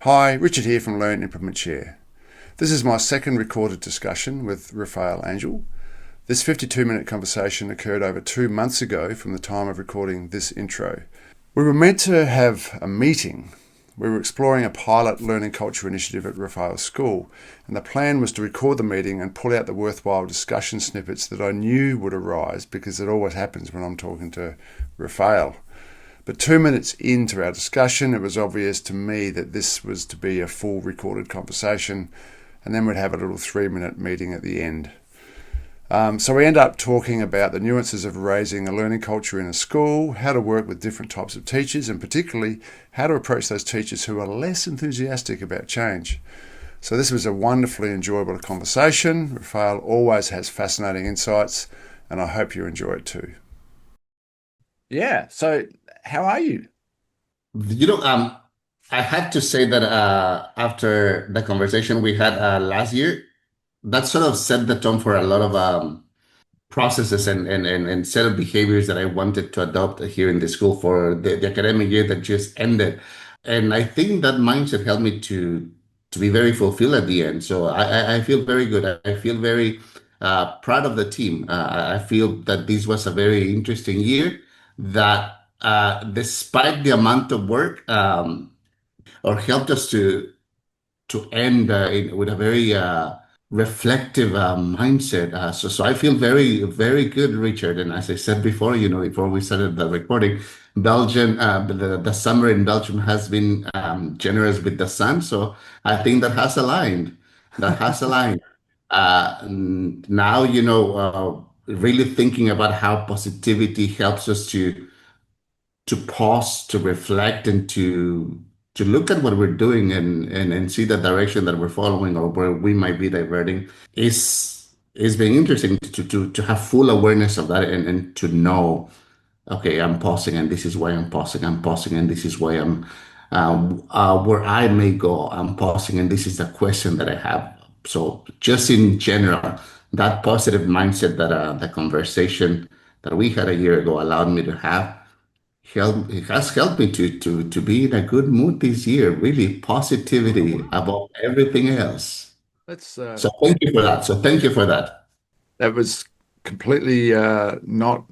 Hi, Richard here from Learn Implement Share. This is my second recorded discussion with Rafael Angel. This 52-minute conversation occurred over 2 months ago from the time of recording this intro. We were meant to have a meeting. We were exploring a pilot learning culture initiative at Rafael's school, and the plan was to record the meeting and pull out the worthwhile discussion snippets that I knew would arise because it always happens when I'm talking to Rafael. But 2 minutes into our discussion, it was obvious to me that this was to be a full recorded conversation, and then we'd have a little 3-minute meeting at the end. So we end up talking about the nuances of raising a learning culture in a school, how to work with different types of teachers, and particularly how to approach those teachers who are less enthusiastic about change. So this was a wonderfully enjoyable conversation. Rafael always has fascinating insights, and I hope you enjoy it too. Yeah, so how are you? You know, I had to say that after the conversation we had last year, that sort of set the tone for a lot of processes and set of behaviors that I wanted to adopt here in the school for the academic year that just ended. And I think that mindset helped me to be very fulfilled at the end. So I feel very good. I feel very proud of the team. I feel that this was a very interesting year that despite the amount of work or helped us to end with a very reflective mindset. So I feel very, very good, Richard. And as I said before, before we started the recording, Belgium, the summer in Belgium has been generous with the sun. So I think that has aligned. That has aligned. Now, really thinking about how positivity helps us to pause, to reflect, and to look at what we're doing and see the direction that we're following or where we might be diverting is being interesting to have full awareness of that and to know, okay, I'm pausing and this is why I'm pausing and this is why I'm where I may go, I'm pausing and this is the question that I have. So just in general, that positive mindset that the conversation that we had a year ago allowed me to have it has helped me to be in a good mood this year. Really, positivity above everything else. Let's So thank you for that. So thank you for that. That was completely not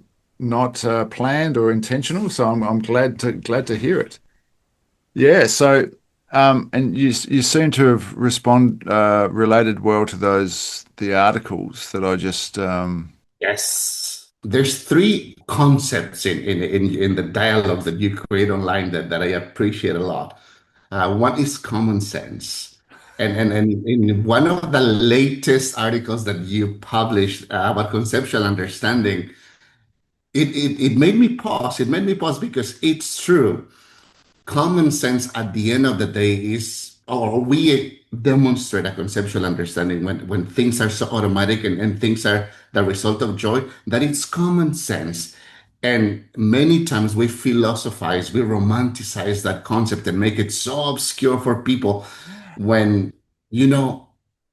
planned or intentional, so I'm glad to hear it. Yeah, so and you seem to have related well to the articles that I just Yes. There's three concepts in the dialogue that you create online that I appreciate a lot. One is common sense. And in one of the latest articles that you published about conceptual understanding, it made me pause. It made me pause because it's true. Common sense at the end of the day is, or we demonstrate a conceptual understanding when things are so automatic and things are the result of joy, that it's common sense. And many times we philosophize, we romanticize that concept and make it so obscure for people when, you know,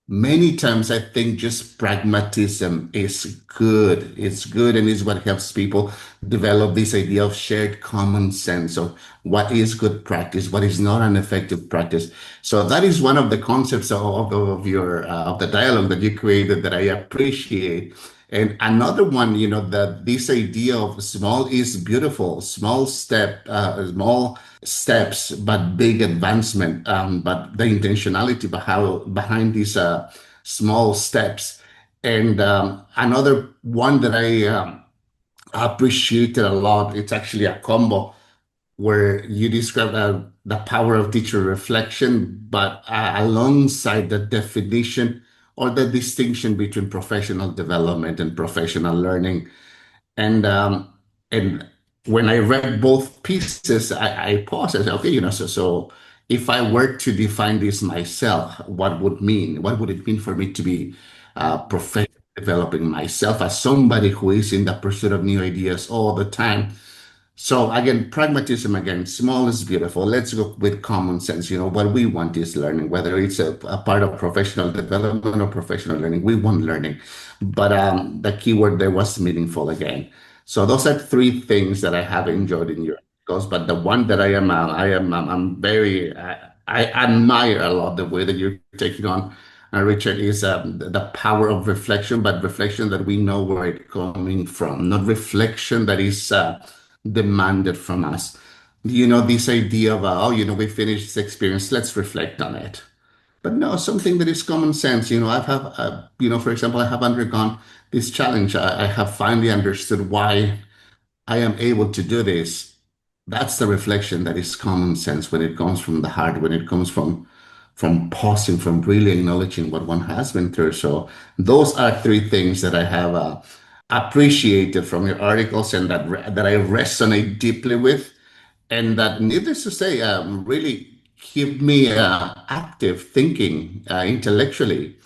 many times I think just pragmatism is good. It's good and is what helps people develop this idea of shared common sense of what is good practice, what is not an effective practice. So that is one of the concepts of your of the dialogue that you created that I appreciate. And another one, that this idea of small is beautiful, small steps, but big advancement. But the intentionality behind these small steps. And another one that I appreciated a lot, it's actually a combo where you describe the power of teacher reflection, but alongside the definition or the distinction between professional development and professional learning. And when I read both pieces, I paused. I said, okay, so if I were to define this myself, what would it mean for me to be professionally developing myself as somebody who is in the pursuit of new ideas all the time? So again, pragmatism again, small is beautiful. Let's go with common sense. What we want is learning, whether it's a part of professional development or professional learning. We want learning. But the keyword there was meaningful again. So those are three things that I have enjoyed in your articles. But the one that I'm very I admire a lot the way that you're taking on, Richard, is the power of reflection, but reflection that we know where it's coming from, not reflection that is demanded from us. This idea of, we finished this experience, let's reflect on it. But no, something that is common sense. For example, I have undergone this challenge. I have finally understood why I am able to do this. That's the reflection that is common sense when it comes from the heart, when it comes from pausing, from really acknowledging what one has been through. So those are three things that I have appreciated from your articles and that I resonate deeply with, and that, needless to say, really keep me active thinking intellectually,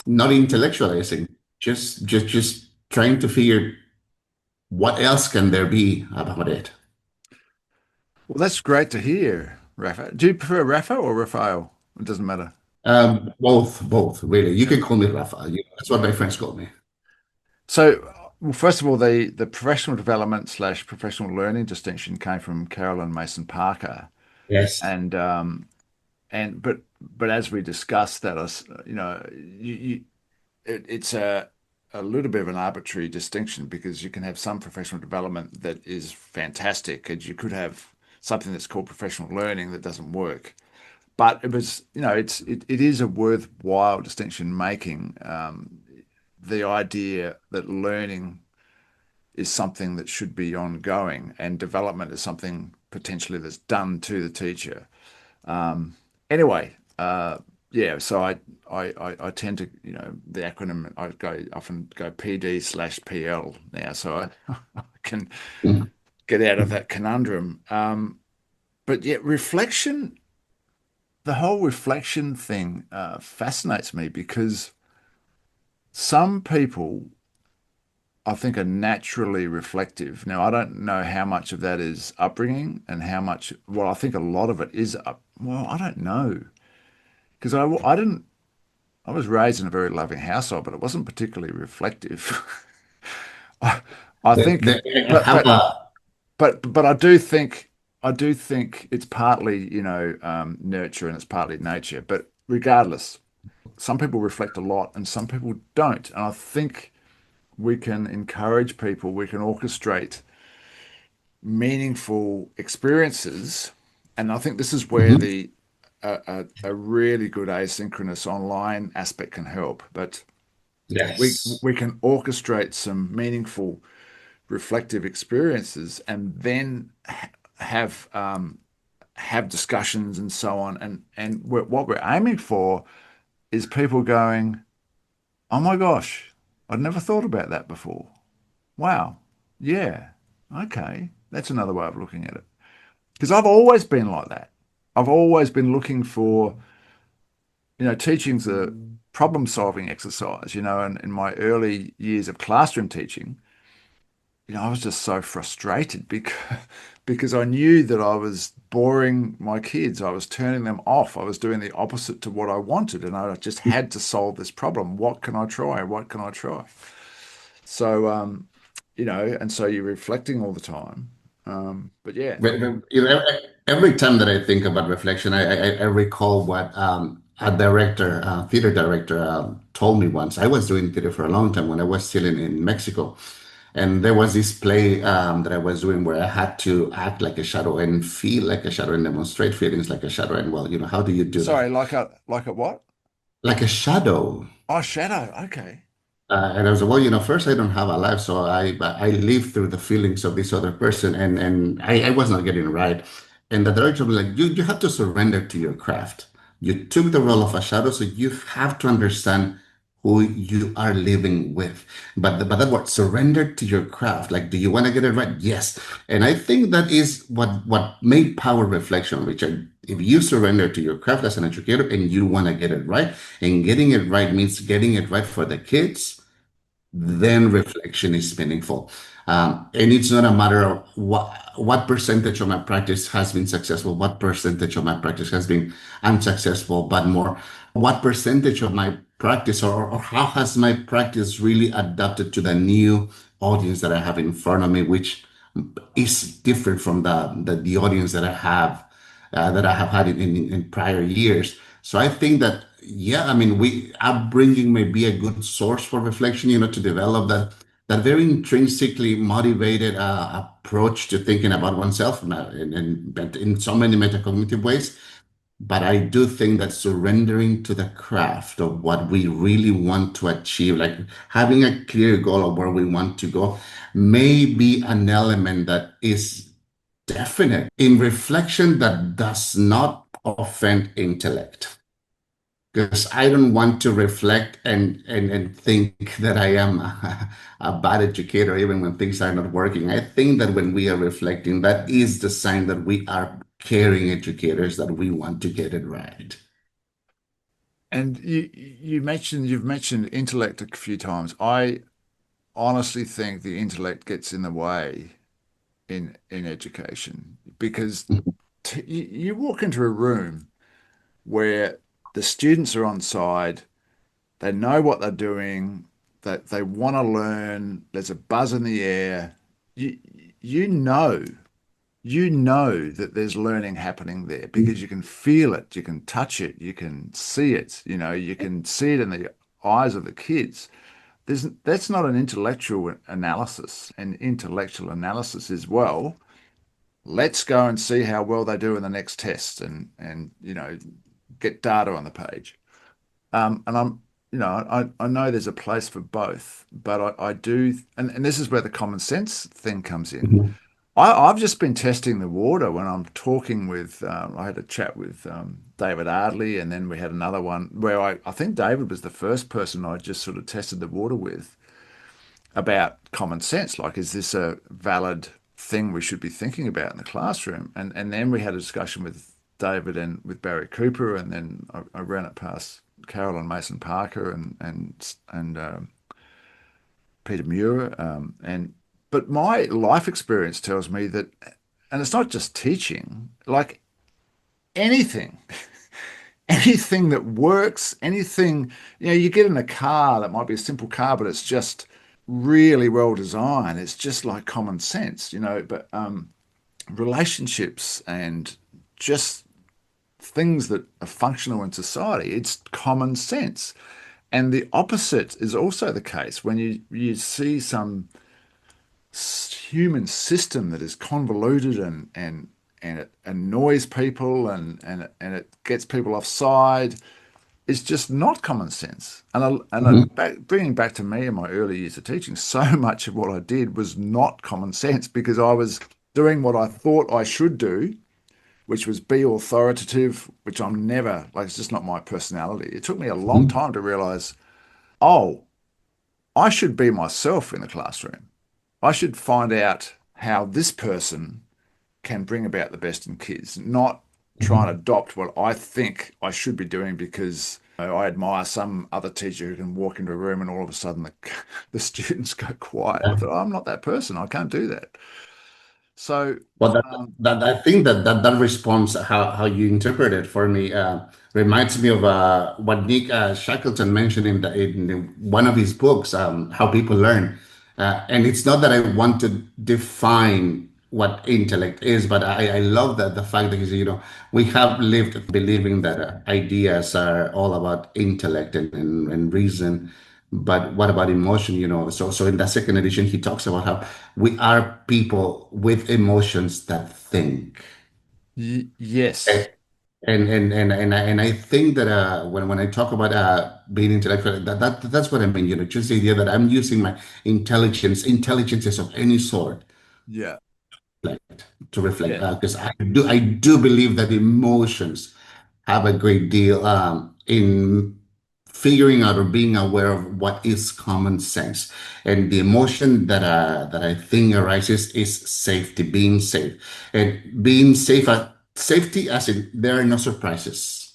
not intellectualizing, just trying to figure what else can there be about it? Well, that's great to hear, Rafa. Do you prefer Rafa or Rafael? It doesn't matter. Both, really. You can call me Rafa. That's what my friends call me. So, well, first of all, the professional development slash professional learning distinction came from Carolyn Mason Parker, Yes. and but as we discussed that, it's a little bit of an arbitrary distinction because you can have some professional development that is fantastic, and you could have something that's called professional learning that doesn't work. But it is a worthwhile distinction making the idea that learning is something that should be ongoing and development is something potentially that's done to the teacher. Anyway, yeah, so I tend to, the acronym often go PD/PL now, so I can Mhm. get out of that conundrum. But yet reflection, the whole reflection thing fascinates me because some people I think are naturally reflective. Now, I don't know how much of that is upbringing and how much, well, I think a lot of it is well, I don't know. Because I didn't, I was raised in a very loving household, but it wasn't particularly reflective. I, I think, I but, have but, a. but I do think it's partly, nurture and it's partly nature. But regardless, some people reflect a lot and some people don't. And I think we can encourage people, we can orchestrate meaningful experiences. And I think this is where Mhm. the a really good asynchronous online aspect can help. But Yes. we can orchestrate some meaningful reflective experiences and then have discussions and so on. And what we're aiming for is people going, "Oh my gosh, I'd never thought about that before. Wow, yeah, okay, that's another way of looking at it." Because I've always been like that. I've always been looking for, teaching's a problem solving exercise, and in my early years of classroom teaching, I was just so frustrated because I knew that I was boring my kids. I was turning them off. I was doing the opposite to what I wanted, and I just had to solve this problem. What can I try? What can I try? So, and so you're reflecting all the time. But yeah, Every time that I think about reflection, I recall what a director, theater director, told me once. I was doing theater for a long time when I was still in Mexico. And there was this play that I was doing where I had to act like a shadow and feel like a shadow and demonstrate feelings like a shadow. And well, how do you do sorry, that? like a what? Like a shadow. Oh, shadow. Okay. And I was like, well, first I don't have a life, so I live through the feelings of this other person, and I was not getting it right. And the director was like, you have to surrender to your craft. You took the role of a shadow, so you have to understand who you are living with. But that word, surrender to your craft. Like, do you want to get it right? Yes. And I think that is what made power reflection, Richard. If you surrender to your craft as an educator and you want to get it right, and getting it right means getting it right for the kids, then reflection is meaningful. And it's not a matter of what percentage of my practice has been successful, what percentage of my practice has been unsuccessful, but more what percentage of my practice, or how has my practice really adapted to the new audience that I have in front of me, which is different from the audience that I have that I have had in prior years. So I think that, yeah, I mean, we upbringing may be a good source for reflection, to develop that very intrinsically motivated approach to thinking about oneself in so many metacognitive ways. But I do think that surrendering to the craft of what we really want to achieve, like having a clear goal of where we want to go, may be an element that is definite in reflection that does not offend intellect. Because I don't want to reflect and think that I am a bad educator, even when things are not working. I think that when we are reflecting, that is the sign that we are caring educators, that we want to get it right. And you've mentioned intellect a few times. I honestly think the intellect gets in the way in education because you walk into a room where the students are on side, they know what they're doing, that they want to learn, there's a buzz in the air. You you know, you know that there's learning happening there because you can feel it, you can touch it, you can see it, you can see it in the eyes of the kids. That's not an intellectual analysis. An intellectual analysis is, well, let's go and see how well they do in the next test and get data on the page. And I know there's a place for both, but I do, and this is where the common sense thing comes in. Mhm. I've just been testing the water when I'm talking with, I had a chat with David Ardley, and then we had another one where I think David was the first person I just sort of tested the water with about common sense. Like, is this a valid thing we should be thinking about in the classroom? And then we had a discussion with David and with Barry Cooper, and then I ran it past Carol and Mason Parker and Peter Muir. But my life experience tells me that, and it's not just teaching, like anything, anything that works, anything, you get in a car that might be a simple car, but it's just really well designed. It's just like common sense, but relationships and just things that are functional in society, it's common sense. And the opposite is also the case when you see some human system that is convoluted and it annoys people and it gets people offside. It's just not common sense. Mhm. Bringing back to me in my early years of teaching, so much of what I did was not common sense because I was doing what I thought I should do, which was be authoritative, which I'm never, like, it's just not my personality. It took me a long Mhm. time to realize, oh, I should be myself in the classroom. I should find out how this person can bring about the best in kids, not try and Mhm. adopt what I think I should be doing because I admire some other teacher who can walk into a room and all of a sudden the students go quiet. I thought, oh, I'm not that person. I can't do that. So, Well, um, I think that response, how you interpret it for me, reminds me of what Nick Shackleton mentioned in one of his books, How People Learn. And it's not that I want to define what intellect is, but I love that the fact that we have lived believing that ideas are all about intellect and reason. But what about emotion? So in that second edition, he talks about how we are people with emotions that think. yes, And and I think that when I talk about being intellectual, that's what I mean. Just the idea that I'm using my intelligences of any sort, yeah, to reflect, yes. because I do believe that emotions have a great deal in figuring out or being aware of what is common sense. And the emotion that I think arises is safety, being safe, and being safe. Safety, as in there are no surprises.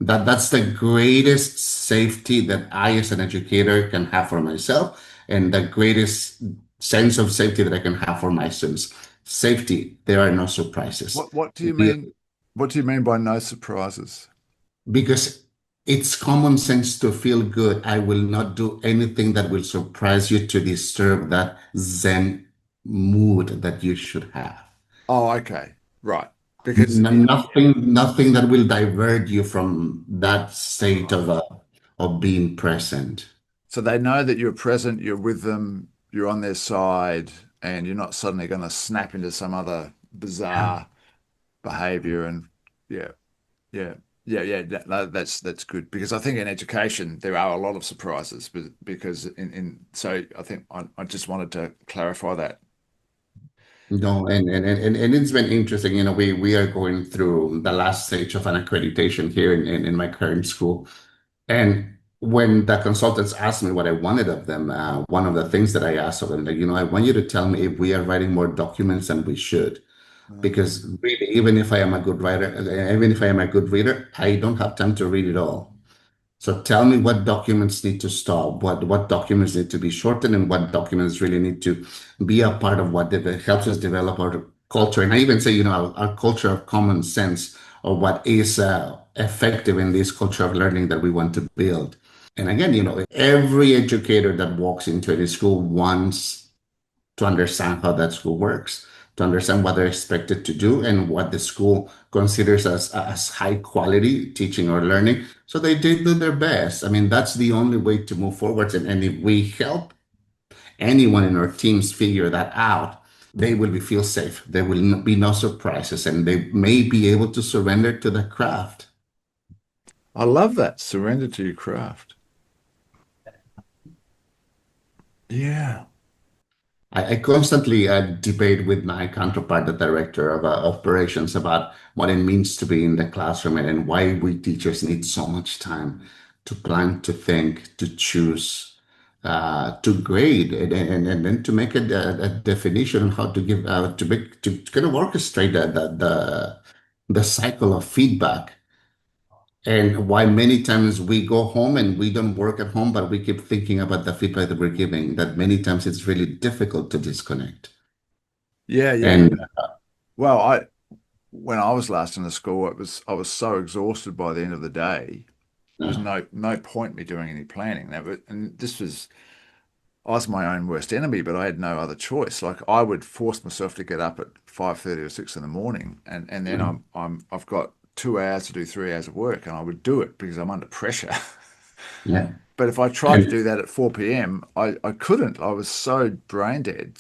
That's the greatest safety that I, as an educator, can have for myself, and the greatest sense of safety that I can have for my students. Safety, there are no surprises. What do you mean? What do you mean by no surprises? Because it's common sense to feel good. I will not do anything that will surprise you to disturb that Zen mood that you should have. Oh, okay. Right. because Nothing that will divert you from that state of being present. so they know that you're present, you're with them, you're on their side, and you're not suddenly going to snap into some other Yeah. bizarre behavior. And yeah, yeah, yeah. That's good because I think in education there are a lot of surprises, but because in so I think I just wanted to clarify that. No, and it's been interesting. You know, we are going through the last stage of an accreditation here in my current school. And when the consultants asked me what I wanted of them, one of the things that I asked of them, like, I want you to tell me if we are writing more documents than we should. Because really, even if I am a good writer, even if I am a good reader, I don't have time to read it all. So tell me what documents need to stop, what documents need to be shortened, and what documents really need to be a part of what helps us develop our culture. And I even say, our culture of common sense, or what is effective in this culture of learning that we want to build. And again, every educator that walks into any school wants to understand how that school works, to understand what they're expected to do and what the school considers as high quality teaching or learning. So they did do their best. I mean, that's the only way to move forward. And if we help anyone in our teams figure that out, they will feel safe. There will be no surprises, and they may be able to surrender to the craft. I love that. Surrender to your craft. Yeah. I constantly debate with my counterpart, the director of operations, about what it means to be in the classroom and why we teachers need so much time to plan, to think, to choose, to grade, and then to make a definition on how to give to kind of orchestrate the cycle of feedback. And why many times we go home and we don't work at home, but we keep thinking about the feedback that we're giving, that many times it's really difficult to disconnect. Yeah, yeah, yeah. And Well, I when I was last in the school, I was so exhausted by the end of the day. There was uh, no point me doing any planning. And this was I was my own worst enemy, but I had no other choice. Like I would force myself to get up at 5:30 or 6 in the morning, and then mhm, I've got 2 hours to do 3 hours of work, and I would do it because I'm under pressure. yeah. But if I tried to And do that at 4 p.m., I couldn't. I was so brain dead.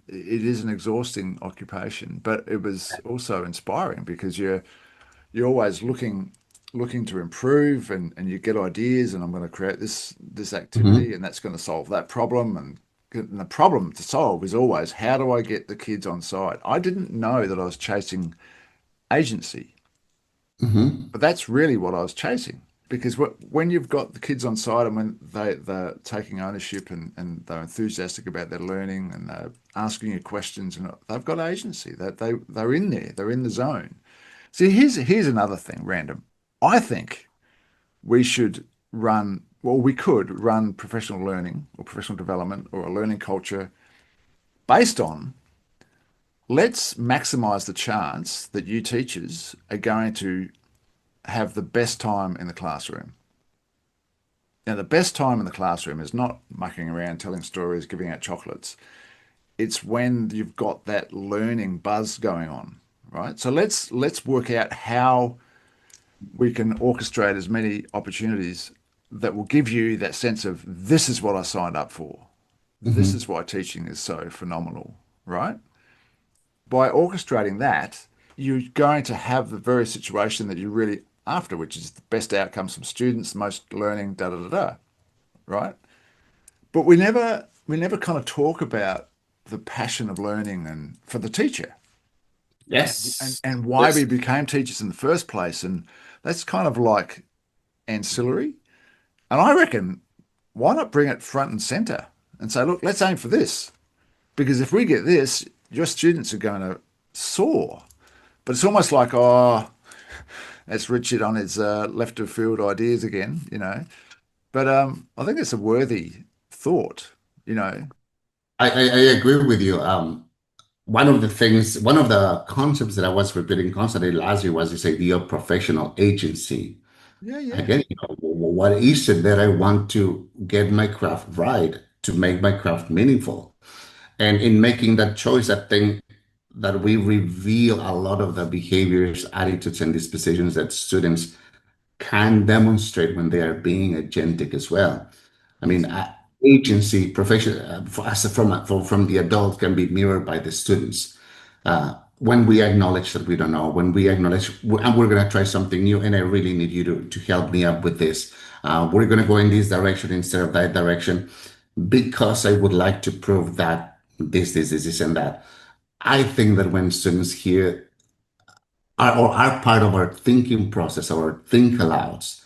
It is an exhausting occupation, but it was also inspiring because you're always looking to improve and you get ideas and I'm going to create this activity mhm, and that's going to solve that problem and the problem to solve is always how do I get the kids on side? I didn't know that I was chasing agency, mhm, but that's really what I was chasing because when you've got the kids on side and when they're taking ownership and they're enthusiastic about their learning and they're asking you questions and they've got agency that they're in there, they're in the zone. See, here's another thing, random. I think we should we could run professional learning or professional development or a learning culture based on let's maximize the chance that you teachers are going to have the best time in the classroom. Now, the best time in the classroom is not mucking around, telling stories, giving out chocolates. It's when you've got that learning buzz going on, right? So let's work out how we can orchestrate as many opportunities that will give you that sense of this is what I signed up for. This is mhm, why teaching is so phenomenal, right? By orchestrating that, you're going to have the very situation that you're really after, which is the best outcomes from students, most learning, da da da da, right? But we never kind of talk about the passion of learning and for the teacher yes. and why we Yes. became teachers in the first place. And that's kind of like ancillary. And I reckon, why not bring it front and center and say, look, let's aim for this. Because if we get this, your students are going to soar. But it's almost like, oh, that's Richard on his left of field ideas again. But I think it's a worthy thought, you know. I agree with you. One of the concepts that I was repeating constantly last year was this idea of professional agency. Yeah, yeah. Again, what is it that I want to get my craft right, to make my craft meaningful? And in making that choice, I think that we reveal a lot of the behaviors, attitudes, and dispositions that students can demonstrate when they are being agentic as well. I mean, Yes. agency, profession, from the adult can be mirrored by the students. When we acknowledge that we don't know, when we acknowledge, and we're going to try something new, and I really need you to help me up with this. We're going to go in this direction instead of that direction because I would like to prove that this, and that. I think that when students hear or are part of our thinking process, our think alouds,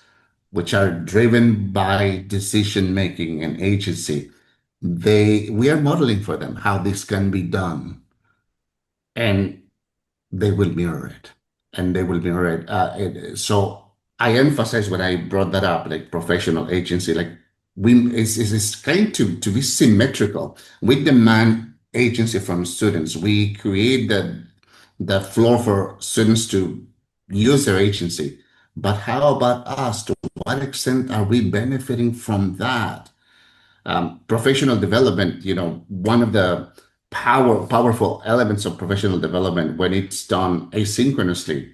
which are driven by decision making and agency, we are modeling for them how this can be done, and they will mirror it, and they will mirror it. So I emphasize when I brought that up, like professional agency, like it's kind to be symmetrical. We demand agency from students. We create the floor for students to use their agency. But how about us? To what extent are we benefiting from that? Professional development, one of the powerful elements of professional development when it's done asynchronously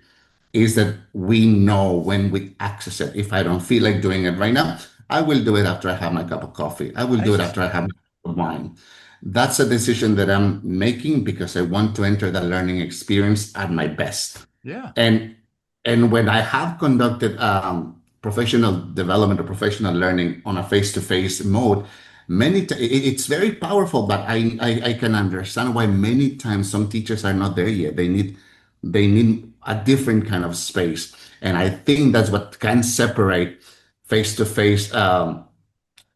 is that we know when we access it. If I don't feel like doing it right now, I will do it after I have my cup of coffee. I will do it after I Agency. have my cup of wine. That's a decision that I'm making because I want to enter the learning experience at my best. Yeah. And and when I have conducted professional development or professional learning on a face-to-face mode, it's very powerful. But I can understand why many times some teachers are not there yet. They need a different kind of space, and I think that's what can separate face-to-face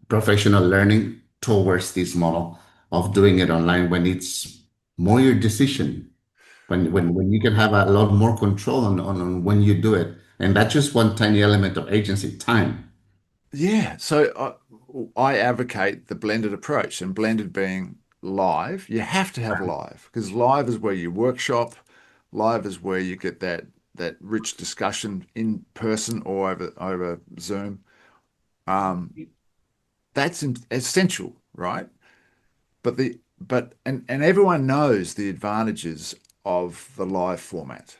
professional learning towards this model of doing it online when it's more your decision when you can have a lot more control on when you do it. And that's just one tiny element of agency, time. Yeah. So I advocate the blended approach, and blended being live. You have to have live because live is where you workshop. Live is where you get that rich discussion in person or over Zoom. Um, that's essential, right? And everyone knows the advantages of the live format,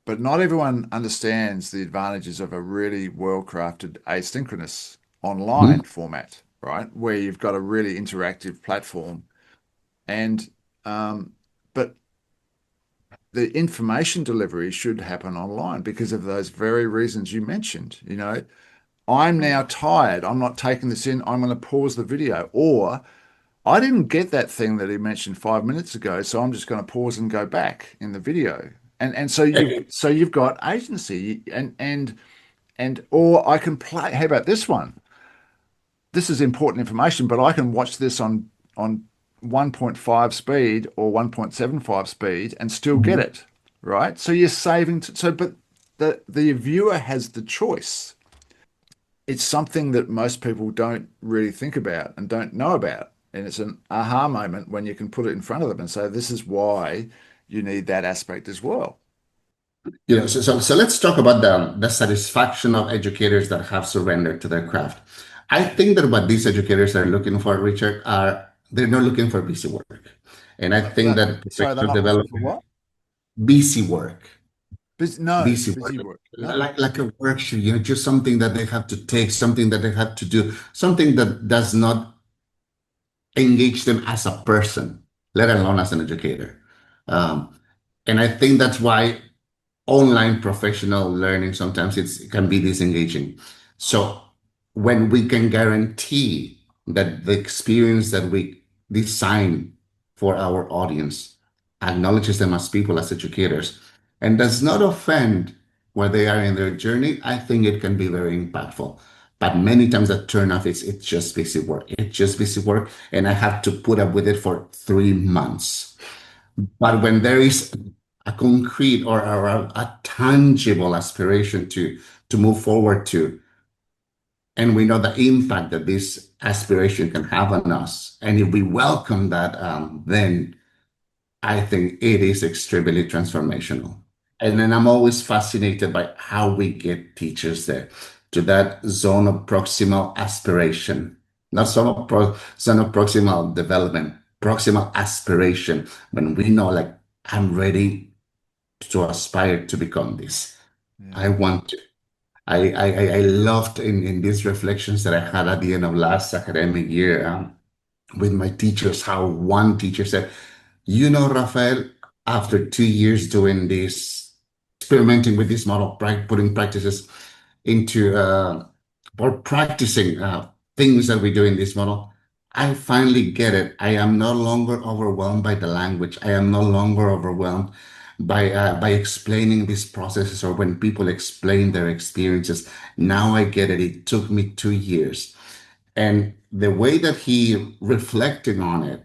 but not everyone understands the advantages of a really well-crafted asynchronous Mhm. online format, right? Where you've got a really interactive platform. And but the information delivery should happen online because of those very reasons you mentioned. I'm now tired. I'm not taking this in. I'm going to pause the video. Or I didn't get that thing that he mentioned 5 minutes ago, so I'm just going to pause and go back in the video. And so you've got agency and or I can play. How about this one? This is important information, but I can watch this on 1.5 speed or 1.75 speed and still get Mhm. it, right? So you're saving but the viewer has the choice. It's something that most people don't really think about and don't know about. And it's an aha moment when you can put it in front of them and say, this is why you need that aspect as well. So let's talk about the satisfaction of educators that have surrendered to their craft. I think that what these educators are looking for, Richard, they're not looking for busy work. And I think That, that sorry, they're professional not looking for development, what? busy work, No, busy work, busy work. No. like a worksheet, just something that they have to take, something that they have to do, something that does not engage them as a person, let alone as an educator. Um, and I think that's why online professional learning sometimes it can be disengaging. So when we can guarantee that the experience that we design for our audience acknowledges them as people, as educators, and does not offend where they are in their journey, I think it can be very impactful. But many times that turn off, it's just busy work. It's just busy work, and I have to put up with it for 3 months. But when there is a concrete or a tangible aspiration to move forward to, and we know the impact that this aspiration can have on us, and if we welcome that, then I think it is extremely transformational. And then I'm always fascinated by how we get teachers there to that zone of proximal aspiration, not zone of proximal development, proximal aspiration. When we know, like, I'm ready to aspire to become this. I Yeah. want to. I loved in these reflections that I had at the end of last academic year with my teachers, how one teacher said, you know, Rafael, after 2 years doing this, experimenting with this model, putting practices into or practicing things that we do in this model, I finally get it. I am no longer overwhelmed by the language. I am no longer overwhelmed by explaining these processes or when people explain their experiences. Now I get it. It took me 2 years. And the way that he reflected on it,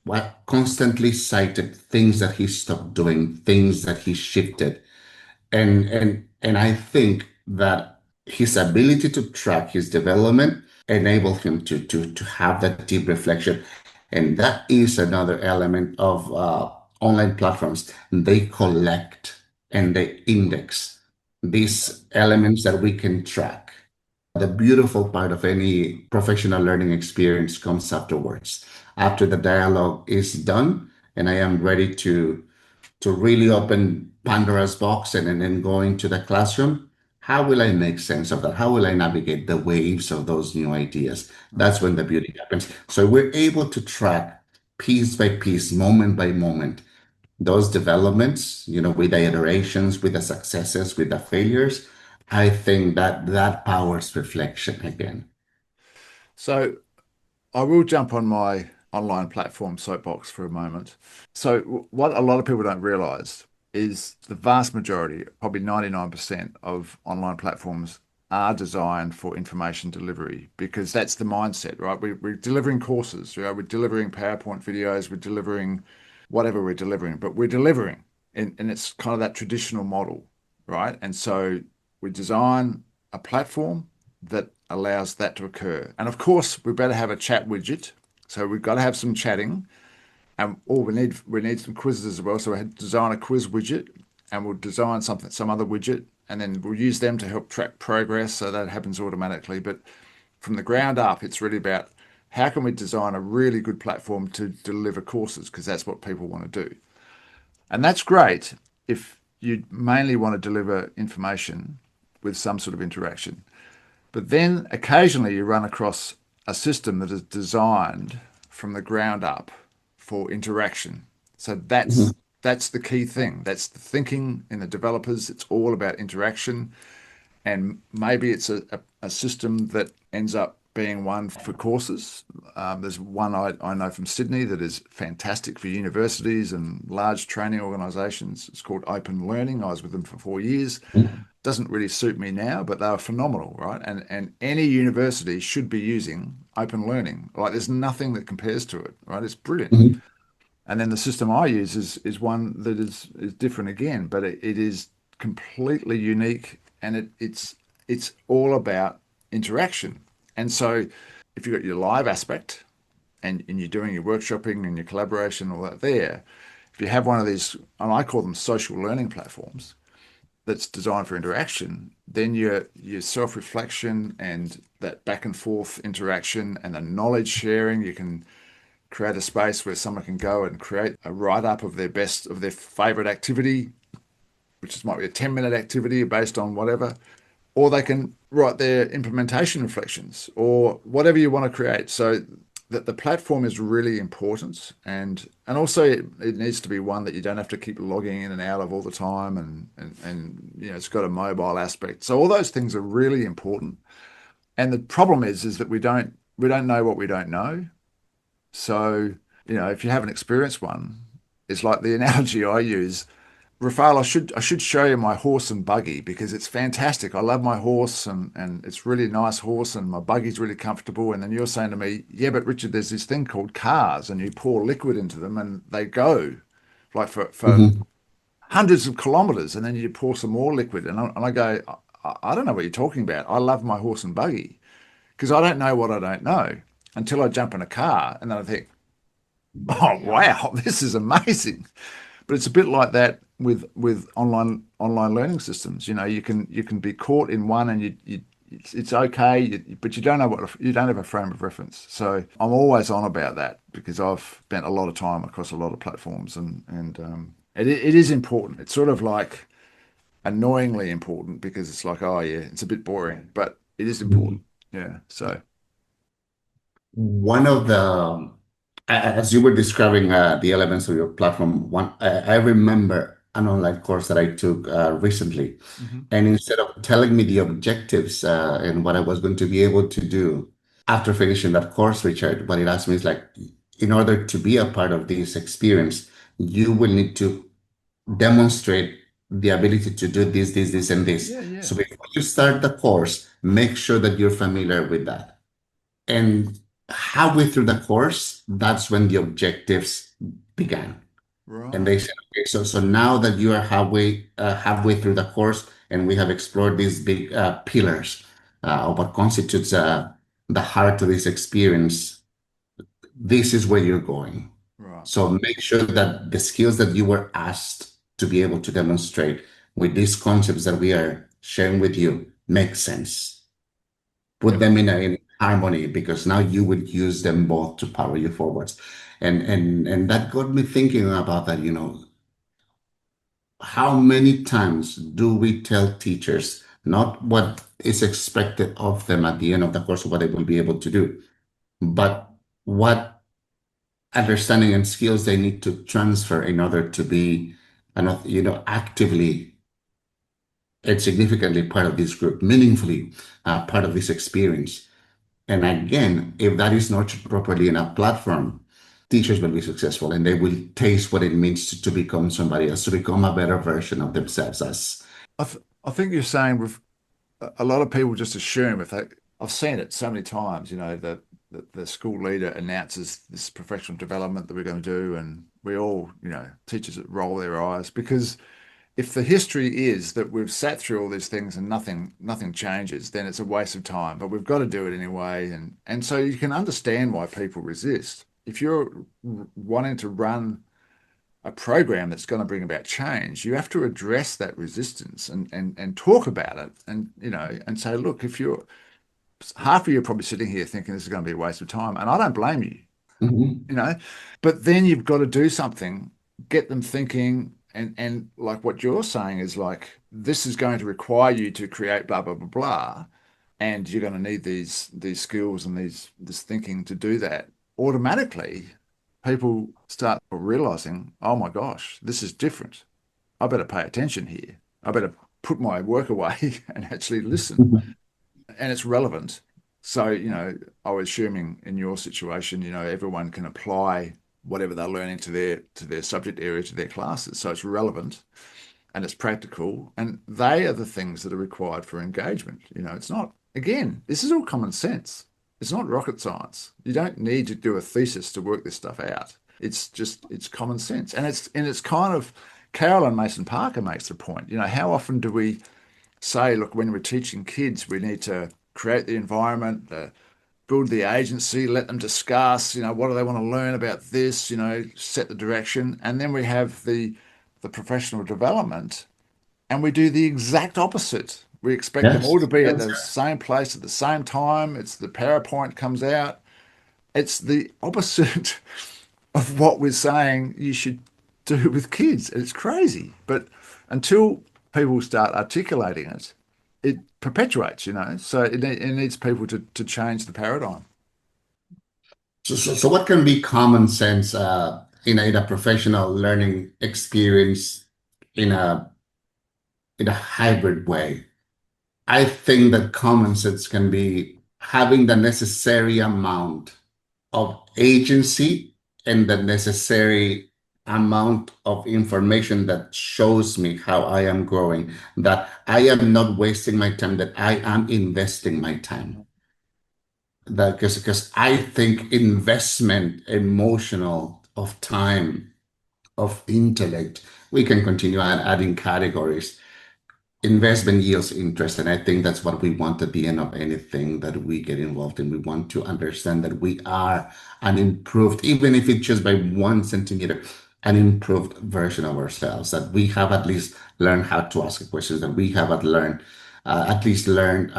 what constantly cited things that he stopped doing, things that he shifted. And I think that his ability to track his development enabled him to have that deep reflection. And that is another element of online platforms. They collect and they index these elements that we can track. The beautiful part of any professional learning experience comes afterwards, after the dialogue is done, and I am ready to really open Pandora's box and then go into the classroom. How will I make sense of that? How will I navigate the waves of those new ideas? That's Mm. when the beauty happens. So we're able to track piece by piece, moment by moment, those developments, with the iterations, with the successes, with the failures. I think that that powers reflection again. So I will jump on my online platform soapbox for a moment. So what a lot of people don't realize is the vast majority, probably 99% of online platforms are designed for information delivery because that's the mindset, right? We're delivering courses, we're delivering PowerPoint videos, we're delivering whatever we're delivering, but we're delivering. And it's kind of that traditional model, right? And so we design a platform that allows that to occur. And of course, we better have a chat widget. So we've got to have some chatting, and we need some quizzes as well. So we had to design a quiz widget, and we'll design some other widget, and then we'll use them to help track progress. So that happens automatically. But from the ground up, it's really about how can we design a really good platform to deliver courses because that's what people want to do. And that's great if you mainly want to deliver information with some sort of interaction. But then occasionally you run across a system that is designed from the ground up for interaction. So Mhm, that's the key thing. That's the thinking in the developers. It's all about interaction. And maybe it's a system that ends up being one for courses. There's one I know from Sydney that is fantastic for universities and large training organisations. It's called Open Learning. I was with them for 4 years. mhm, Doesn't really suit me now, but they were phenomenal, right? And any university should be using open learning. Like there's nothing that compares to it, right? It's brilliant. mhm, And then the system I use is one that is different again, but it is completely unique and it's all about interaction. And so if you've got your live aspect and you're doing your workshopping and your collaboration, all that there, if you have one of these, and I call them social learning platforms, that's designed for interaction, then your self-reflection and that back and forth interaction and the knowledge sharing, you can create a space where someone can go and create a write-up of their favorite activity, which might be a 10-minute activity based on whatever, or they can write their implementation reflections or whatever you want to create. So that the platform is really important and also it needs to be one that you don't have to keep logging in and out of all the time and it's got a mobile aspect. So all those things are really important. And the problem is that we don't know what we don't know. So, if you haven't experienced one, it's like the analogy I use. Rafael, I should show you my horse and buggy because it's fantastic. I love my horse and it's really nice horse and my buggy's really comfortable. And then you're saying to me, yeah, but Richard, there's this thing called cars and you pour liquid into them and they go like for mhm. hundreds of kilometers and then you pour some more liquid. And I go, I don't know what you're talking about. I love my horse and buggy because I don't know what I don't know until I jump in a car and then I think, oh wow, this is amazing. But it's a bit like that with online learning systems. You can be caught in one and it's okay, but you don't have a frame of reference. So I'm always on about that because I've spent a lot of time across a lot of platforms and it is important. It's sort of like annoyingly important because it's like, oh yeah, it's a bit boring, but it is important. Mhm. Yeah. So, One of the, as you were describing the elements of your platform, I remember an online course that I took recently. mhm. And instead of telling me the objectives and what I was going to be able to do after finishing that course, Richard, what it asked me is like, in order to be a part of this experience, you will need to demonstrate the ability to do this, and this. Yeah, yeah. So before you start the course, make sure that you're familiar with that. And halfway through the course, that's when the objectives began. And Right. they said, okay, so now that you are halfway through the course, and we have explored these big pillars of what constitutes the heart of this experience, this is where you're going. Right. So make sure that the skills that you were asked to be able to demonstrate with these concepts that we are sharing with you make sense. Put Yep. them in harmony, because now you would use them both to power you forwards. And that got me thinking about that, how many times do we tell teachers not what is expected of them at the end of the course, what they will be able to do, but what understanding and skills they need to transfer in order to be, actively and significantly part of this group, meaningfully part of this experience. And again, if that is nurtured properly in a platform, teachers will be successful and they will taste what it means to become somebody else, to become a better version of themselves. As I think you're saying with a lot of people just assume if they, I've seen it so many times, that the school leader announces this professional development that we're going to do, and we all, teachers roll their eyes because if the history is that we've sat through all these things and nothing changes, then it's a waste of time. But we've got to do it anyway, and so you can understand why people resist. If you're wanting to run a program that's going to bring about change, you have to address that resistance and talk about it, and say, look, if you're half of you are probably sitting here thinking this is going to be a waste of time, and I don't blame you, Mhm. you know, but then you've got to do something, get them thinking, and like what you're saying is like this is going to require you to create blah blah blah blah, and you're going to need these skills and this thinking to do that. Automatically, people start realizing, oh my gosh, this is different. I better pay attention here. I better put my work away and actually listen. And it's relevant. So, I was assuming in your situation, everyone can apply whatever they're learning to their subject area, to their classes. So it's relevant and it's practical, and they are the things that are required for engagement. It's not, again, this is all common sense. It's not rocket science. You don't need to do a thesis to work this stuff out. It's common sense. And it's kind of, Carolyn Mason Parker makes the point. How often do we say, look, when we're teaching kids, we need to create the environment, build the agency, let them discuss, what do they want to learn about this, set the direction. And then we have the professional development, and we do the exact opposite. We expect them all to Yes. be at the same place at the same time. It's the PowerPoint comes out. It's the opposite of what we're saying you should do with kids. It's crazy. But until people start articulating it, it perpetuates. So it needs people to change the paradigm. So what can be common sense in a professional learning experience in a hybrid way? I think that common sense can be having the necessary amount of agency and the necessary amount of information that shows me how I am growing, that I am not wasting my time, that I am investing my time. That because I think investment, emotional, of time, of intellect, we can continue adding categories. Investment yields interest, and I think that's what we want at the end of anything that we get involved in. We want to understand that we are an improved, even if it's just by 1 centimeter, an improved version of ourselves, that we have at least learned how to ask questions, that we have at least learned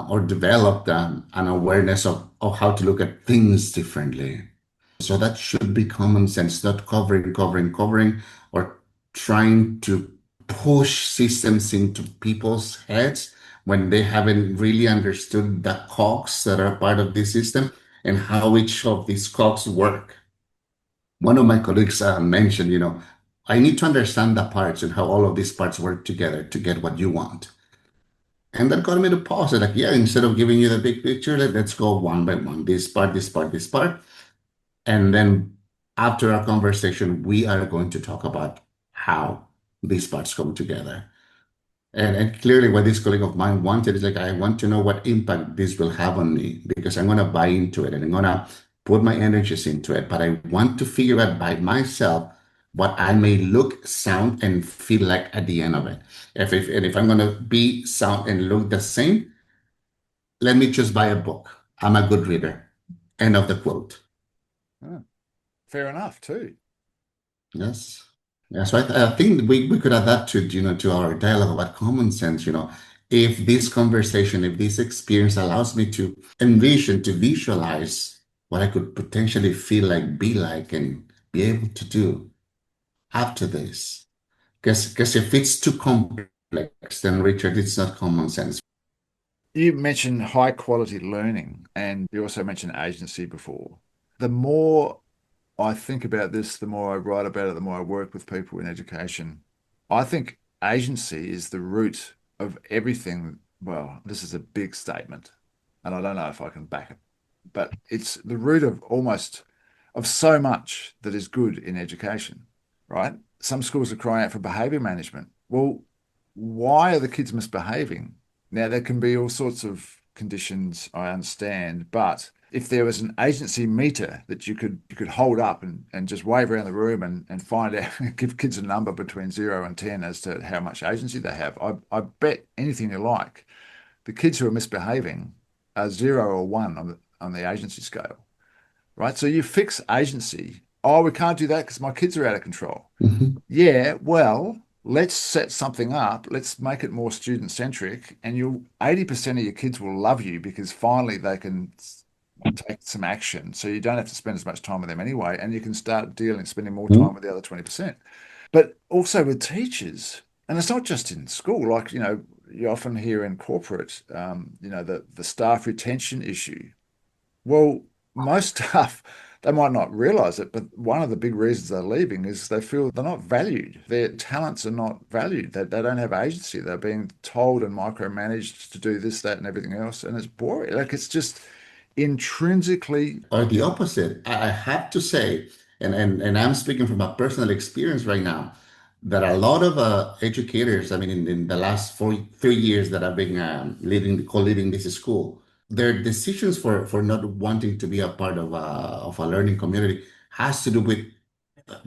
or developed an awareness of how to look at things differently. So that should be common sense, not covering, or trying to push systems into people's heads when they haven't really understood the cogs that are part of this system and how each of these cogs work. One of my colleagues mentioned, I need to understand the parts and how all of these parts work together to get what you want. And that got me to pause it. Like, yeah, instead of giving you the big picture, let's go one by one. This part, this part, this part. And then after our conversation, we are going to talk about how these parts come together. And clearly, what this colleague of mine wanted is like, I want to know what impact this will have on me because I'm going to buy into it and I'm going to put my energies into it. But I want to figure out by myself what I may look, sound, and feel like at the end of it. And if I'm going to be, sound, and look the same, let me just buy a book. I'm a good reader. End of the quote. Oh, fair enough, too. Yes. Yeah, so I think we could add that to our dialogue about common sense. If this conversation, if this experience allows me to envision, to visualize what I could potentially feel like, be like, and be able to do after this. Because if it's too complex, then Richard, it's not common sense. You mentioned high quality learning, and you also mentioned agency before. The more I think about this, the more I write about it, the more I work with people in education. I think agency is the root of everything. Well, this is a big statement, and I don't know if I can back it, but it's the root of almost of so much that is good in education, right? Some schools are crying out for behavior management. Well, why are the kids misbehaving? Now, there can be all sorts of conditions, I understand, but if there was an agency meter that you could hold up and just wave around the room and find out, give kids a number between 0 and 10 as to how much agency they have, I bet anything you like, the kids who are misbehaving are 0 or 1 on the agency scale, right? So you fix agency. Oh, we can't do that because my kids are out of control. Mhm. Yeah, well, let's set something up. Let's make it more student centric, and you'll 80% of your kids will love you because finally they can take some action. So you don't have to spend as much time with them anyway, and you can start spending more time with the other 20%. But also with teachers, and it's not just in school, like, you often hear in corporate, the staff retention issue. Well, most staff, they might not realize it, but one of the big reasons they're leaving is they feel they're not valued. Their talents are not valued. They don't have agency. They're being told and micromanaged to do this, that, and everything else. And it's boring. Like it's just intrinsically. Or the opposite. I have to say, and I'm speaking from a personal experience right now, that a lot of educators, I mean, in the last 3 years that I've been co-leading this school, their decisions for not wanting to be a part of a learning community has to do with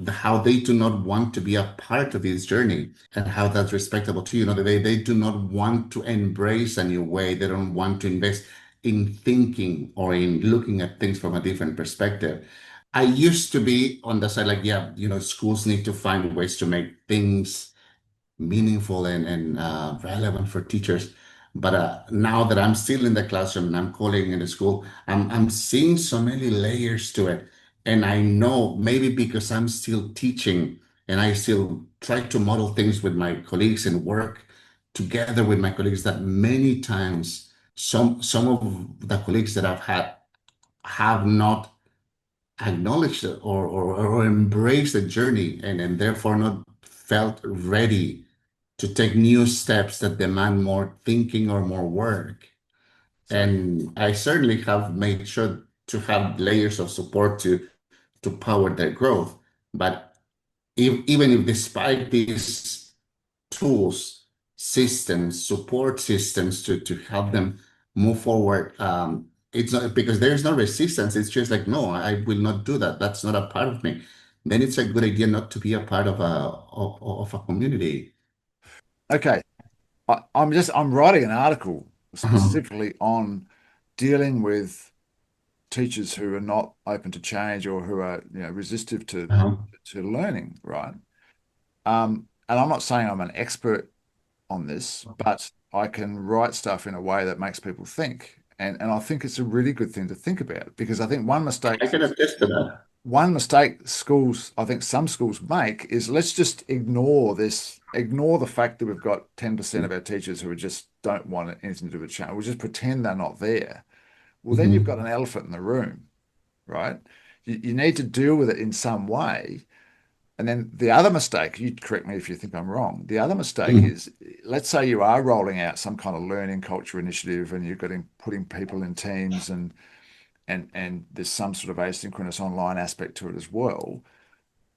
how they do not want to be a part of this journey and how that's respectable to you. They do not want to embrace a new way. They don't want to invest in thinking or in looking at things from a different perspective. I used to be on the side like, yeah, schools need to find ways to make things meaningful and relevant for teachers. But now that I'm still in the classroom and I'm calling in the school, I'm seeing so many layers to it. And I know maybe because I'm still teaching and I still try to model things with my colleagues and work together with my colleagues that many times some of the colleagues that I've had have not acknowledged it or embraced the journey and therefore not felt ready to take new steps that demand more thinking or more work. So And I certainly have made sure to have layers of support to power their growth. But even if despite these tools, systems, support systems to help them move forward, it's not because there's no resistance. It's just like, no, I will not do that. That's not a part of me. Then it's a good idea not to be a part of a community. okay, I'm writing an article Uh-huh. specifically on dealing with teachers who are not open to change or who are resistive Uh-huh. to learning, right? And I'm not saying I'm an expert on this, but I can write stuff in a way that makes people think. And I think it's a really good thing to think about because I think one I mistake can attest to that. one mistake schools, I think some schools make, is let's just ignore this, ignore the fact that we've got 10% of our teachers who just don't want anything to do with change. We'll just pretend they're not there. Well, then you've got Mhm. an elephant in the room, right? You need to deal with it in some way. And then the other mistake, you correct me if you think I'm wrong. The other mistake Mhm. is, let's say you are rolling out some kind of learning culture initiative and you're getting putting people in teams and there's some sort of asynchronous online aspect to it as well.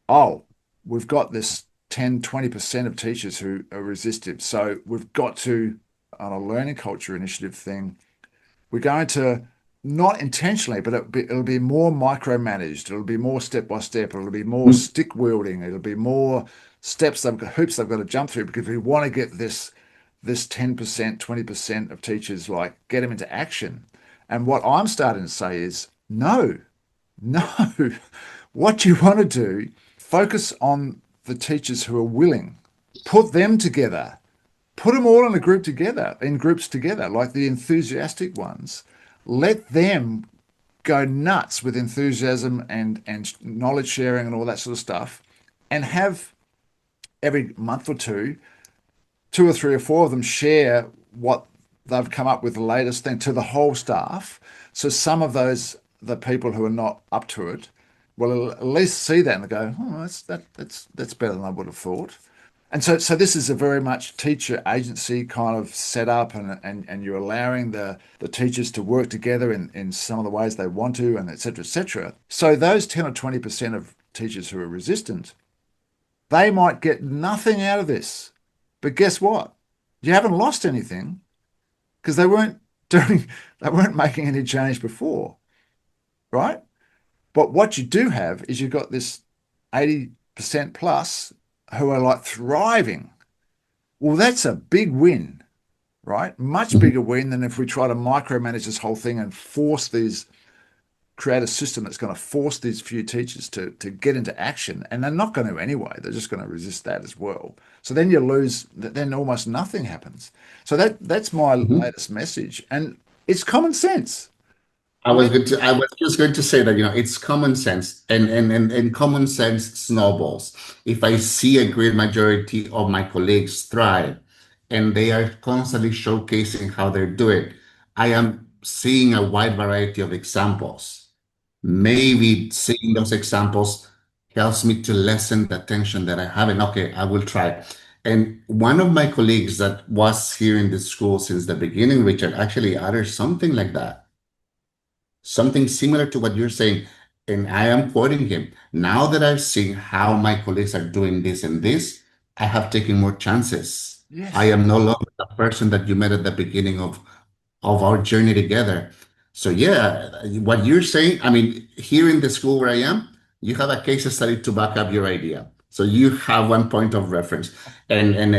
Oh, we've got this 10, 20% of teachers who are resistive. So we've got to, on a learning culture initiative thing, we're going to not intentionally, but it'll be more micromanaged. It'll be more step by step. It'll be more Mhm. stick wielding. It'll be more steps they've got, hoops they've got to jump through because we want to get this 10%, 20% of teachers like get them into action. And what I'm starting to say is no, no. What you want to do, focus on the teachers who are willing. Put them together. Put them all in a group together, in groups together, like the enthusiastic ones. Let them go nuts with enthusiasm and knowledge sharing and all that sort of stuff, and have every month or two or three or four of them share what they've come up with the latest thing to the whole staff. So some of the people who are not up to it will at least see that and go, oh, that's better than I would have thought. And so this is a very much teacher agency kind of setup, and you're allowing the teachers to work together in some of the ways they want to, and et cetera, et cetera. So those 10 or 20% of teachers who are resistant, they might get nothing out of this. But guess what? You haven't lost anything because they weren't doing, they weren't making any change before, right? But what you do have is you've got this 80% plus who are like thriving. Well, that's a big win, right? Much Mhm. bigger win than if we try to micromanage this whole thing and create a system that's going to force these few teachers to get into action. And they're not going to anyway. They're just going to resist that as well. So then you lose, then almost nothing happens. So that's my Mhm. latest message. And it's common sense. I was just going to say that, it's common sense and common sense snowballs. If I see a great majority of my colleagues thrive and they are constantly showcasing how they're doing, I am seeing a wide variety of examples. Maybe seeing those examples helps me to lessen the tension that I have. And okay, I will try. And one of my colleagues that was here in the school since the beginning, Richard, actually uttered something like that, something similar to what you're saying. And I am quoting him. Now that I've seen how my colleagues are doing this and this, I have taken more chances. I Yes. am no longer the person that you met at the beginning of our journey together. So yeah, what you're saying, I mean, here in the school where I am, you have a case study to back up your idea. So you have one point of reference. And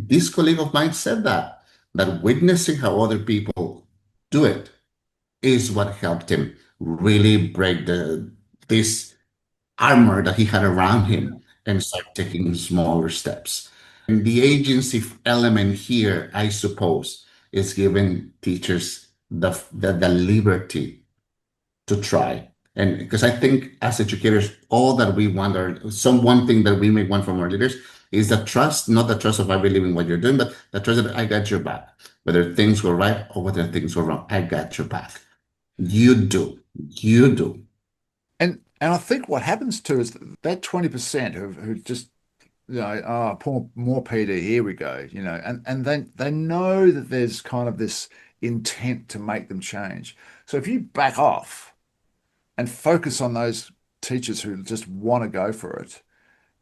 this colleague of mine said that witnessing how other people do it is what helped him really break this armor that he had around him and start taking smaller steps. And the agency element here, I suppose, is giving teachers the liberty to try. And because I think as educators, all that we want, or some one thing that we may want from our leaders, is the trust, not the trust of I believe in what you're doing, but the trust that I got your back. Whether things go right or whether things go wrong, I got your back. You do. You do. And I think what happens too is that 20% who just oh, poor more Peter, here we go, and then they know that there's kind of this intent to make them change. So if you back off and focus on those teachers who just want to go for it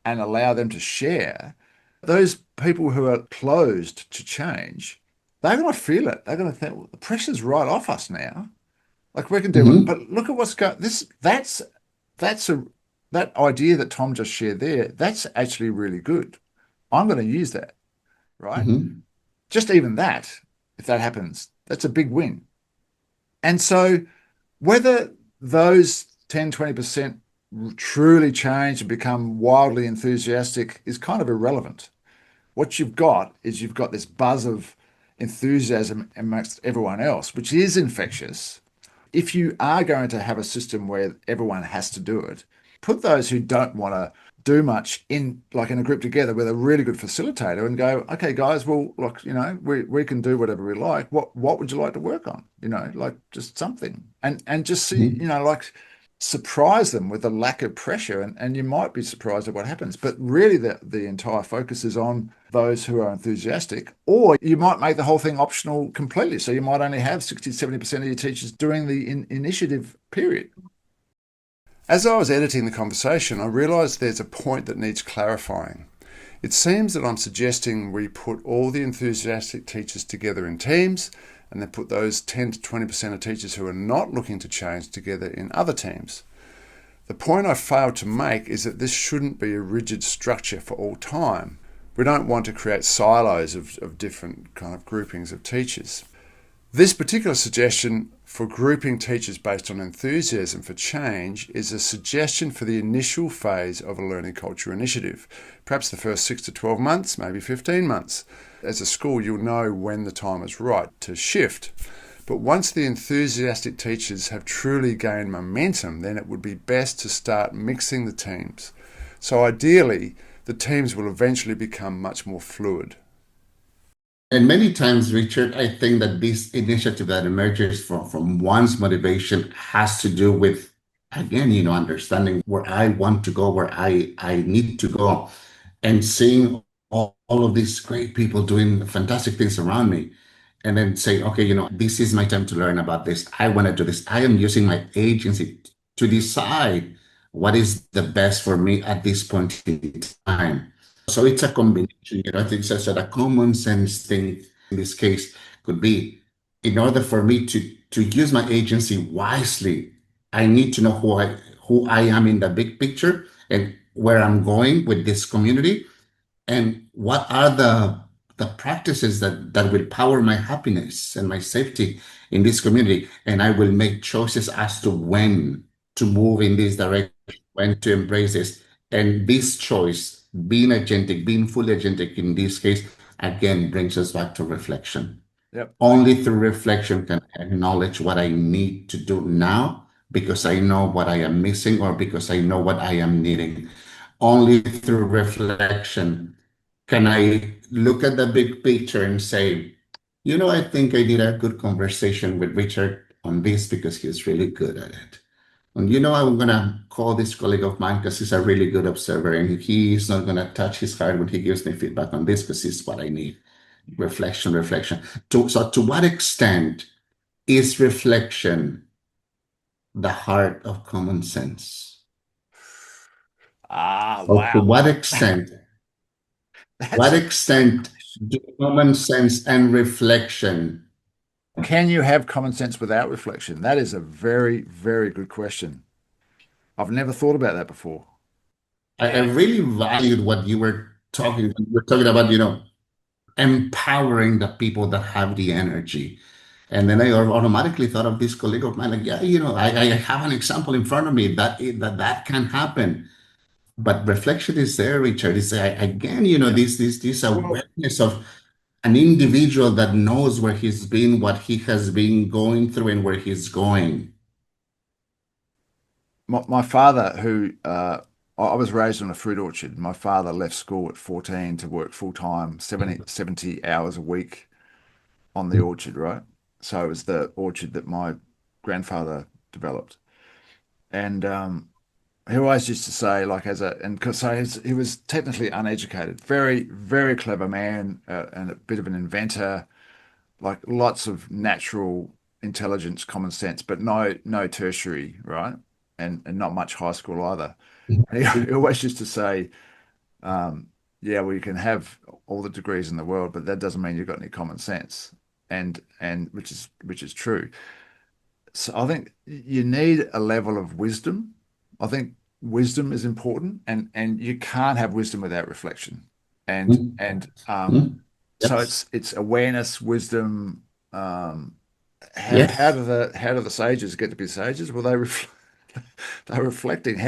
and allow them to share, those people who are closed to change, they're going to feel it. They're going to think, well, the pressure's right off us now. Like we can do it, Hmm. but look at what's going. That's a that idea that Tom just shared there. That's actually really good. I'm going to use that, right? Hmm. Just even that, if that happens, that's a big win. And so whether those 10, 20% truly change and become wildly enthusiastic is kind of irrelevant. What you've got is you've got this buzz of enthusiasm amongst everyone else, which is infectious. If you are going to have a system where everyone has to do it, put those who don't want to do much in like in a group together with a really good facilitator and go, okay, guys, well, look, we can do whatever we like. What would you like to work on? Like just something. And just see, Mhm. like surprise them with a lack of pressure, and you might be surprised at what happens. But really the entire focus is on those who are enthusiastic, or you might make the whole thing optional completely. So you might only have 60-70% of your teachers doing the initiative period. As I was editing the conversation, I realised there's a point that needs clarifying. It seems that I'm suggesting we put all the enthusiastic teachers together in teams and then put those 10 to 20% of teachers who are not looking to change together in other teams. The point I failed to make is that this shouldn't be a rigid structure for all time. We don't want to create silos of different kind of groupings of teachers. This particular suggestion for grouping teachers based on enthusiasm for change is a suggestion for the initial phase of a learning culture initiative, perhaps the first 6 to 12 months, maybe 15 months. As a school, you'll know when the time is right to shift. But once the enthusiastic teachers have truly gained momentum, then it would be best to start mixing the teams. So ideally, the teams will eventually become much more fluid. And many times, Richard, I think that this initiative that emerges from one's motivation has to do with, again, understanding where I want to go, where I need to go, and seeing all of these great people doing fantastic things around me. And then saying, okay, this is my time to learn about this. I want to do this. I am using my agency to decide what is the best for me at this point in time. So it's a combination. I think such that a common sense thing in this case could be, in order for me to use my agency wisely, I need to know who I am in the big picture and where I'm going with this community, and what are the practices that will power my happiness and my safety in this community. And I will make choices as to when to move in this direction, when to embrace this. And this choice, being agentic, being fully agentic in this case, again brings us back to reflection. Yep. Only through reflection can I acknowledge what I need to do now, because I know what I am missing or because I know what I am needing. Only through reflection can I look at the big picture and say, I think I did a good conversation with Richard on this because he's really good at it. And I'm gonna call this colleague of mine because he's a really good observer, and he's not gonna touch his heart when he gives me feedback on this because it's what I need. Reflection, reflection. So to what extent is reflection the heart of common sense? Ah, Or to wow. what extent That's what a extent do common sense and reflection? Can you have common sense without reflection? That is a very, very good question. I've never thought about that before. I really valued what you were talking about, empowering the people that have the energy. And then I automatically thought of this colleague of mine, like, yeah, I have an example in front of me that can happen. But reflection is there, Richard. Is again, Yeah. this Well, awareness of an individual that knows where he's been, what he has been going through, and where he's going. my father, who I was raised on a fruit orchard. My father left school at 14 to work full time, 70 hours a week on the orchard, right? So it was the orchard that my grandfather developed. And he always used to say, like, and because so he was technically uneducated, very, very clever man, and a bit of an inventor, like lots of natural intelligence, common sense, but no tertiary, right? And not much high school either. And he always used to say, yeah, well, you can have all the degrees in the world, but that doesn't mean you've got any common sense. And which is true. So I think you need a level of wisdom. I think wisdom is important, and you can't have wisdom without reflection. And Mhm. and Mhm. so Yep. it's awareness, wisdom. How Yes. do the sages get to be sages? Well, they're reflecting.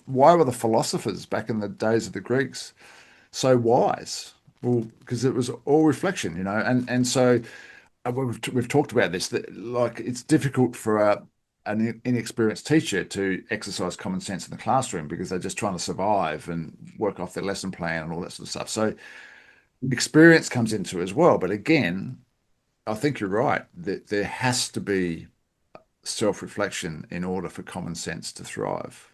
Why were the philosophers back in the days of the Greeks so wise? Well, because it was all reflection, and so we've talked about this, that like it's difficult for an inexperienced teacher to exercise common sense in the classroom because they're just trying to survive and work off their lesson plan and all that sort of stuff. So experience comes into it as well. But again, I think you're right that there has to be self-reflection in order for common sense to thrive.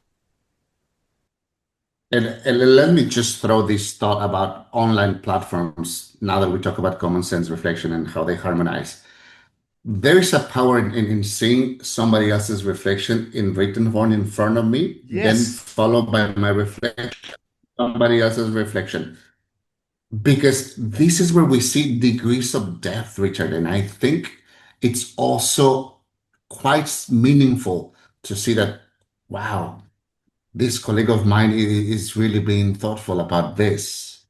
And let me just throw this thought about online platforms now that we talk about common sense reflection and how they harmonize. There is a power in seeing somebody else's reflection in written form in front of me, then Yes. followed by my reflection, somebody else's reflection. Because this is where we see degrees of depth, Richard. And I think it's also quite meaningful to see that, wow, this colleague of mine is really being thoughtful about this.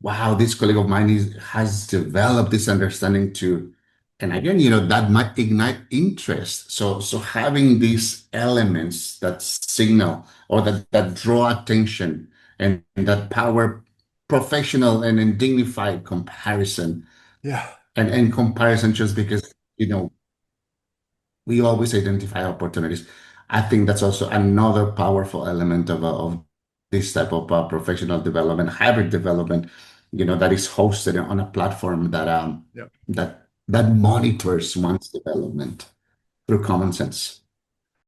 Wow, this colleague of mine has developed this understanding too. And again, that might ignite interest. So having these elements that signal or that draw attention and that power professional and dignified comparison Yeah. and comparison just because, we always identify opportunities. I think that's also another powerful element of this type of professional development, hybrid development, that is hosted on a platform Yep. that monitors one's development through common sense.